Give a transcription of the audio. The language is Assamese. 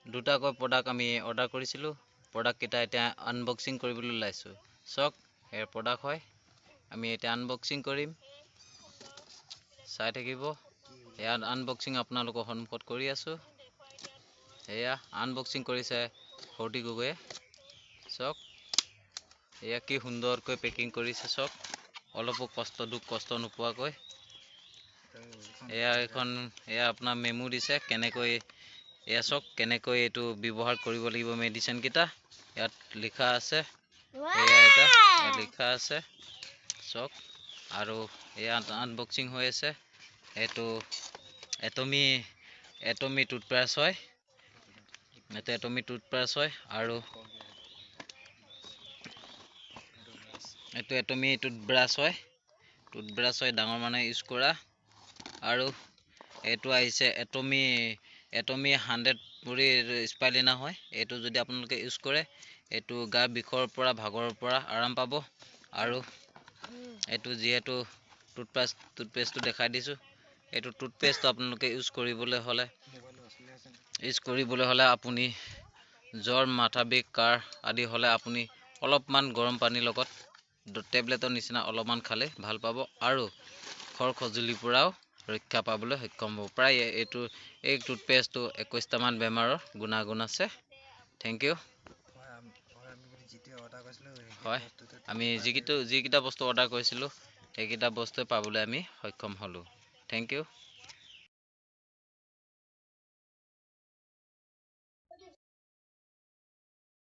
দুটাকৈ প্ৰডাক্ট আমি অৰ্ডাৰ কৰিছিলোঁ। প্ৰডাক্টকেইটা এতিয়া আনবক্সিং কৰিবলৈ ওলাইছোঁ। চাওক, এয়াৰ প্ৰডাক্ট হয়। আমি এতিয়া আনবক্সিং কৰিম, চাই থাকিব। এয়া আনবক্সিং আপোনালোকৰ সন্মুখত কৰি আছোঁ। এয়া আনবক্সিং কৰিছে সৌটি গগৈয়ে। চাওক, এয়া কি সুন্দৰকৈ পেকিং কৰিছে। চাওক, অলপো দুখ কষ্ট নোপোৱাকৈ। এয়া আপোনাৰ মেমু দিছে কেনেকৈ। এয়া চাওক কেনেকৈ এইটো ব্যৱহাৰ কৰিব লাগিব মেডিচিনকেইটা। ইয়াত লিখা আছে, এয়া ইয়াত লিখা আছে। চাওক, আৰু ইয়াত আনবক্সিং হৈ আছে। এইটো এটমি টুথব্ৰাছ হয়। এইটো এটমি টুথব্ৰাছ হয়, আৰু এইটো এটমি টুথব্ৰাছ হয়। টুথব্ৰাছ হয়, ডাঙৰ মানুহে ইউজ কৰা। আৰু এইটো আহিছে এটমি 100 বুলি স্পাইলিনা হয়। এইটো যদি আপোনালোকে ইউজ কৰে, এইটো গাৰ বিষৰ পৰা ভাগৰৰ পৰা আৰাম পাব। আৰু এইটো যিহেতু টুথপেষ্টটো দেখাই দিছোঁ। এইটো টুথপেষ্টটো আপোনালোকে ইউজ কৰিবলৈ হ'লে আপুনি জ্বৰ, মাথা বিষ, কাহ আদি হ'লে আপুনি অলপমান গৰম পানীৰ লগত টেবলেটৰ নিচিনা অলপমান খালে ভাল পাব, আৰু খৰ খজুলিৰ পৰাও ৰক্ষা পাবলৈ সক্ষম হ'ব। প্ৰায় এই টুথপেষ্টটো 21টামান বেমাৰৰ গুণাগুণ আছে। Thank you. হয়, আমি যিকেইটা বস্তু অৰ্ডাৰ কৰিছিলোঁ সেইকেইটা বস্তুৱে পাবলৈ আমি সক্ষম হ'লোঁ। Thank U.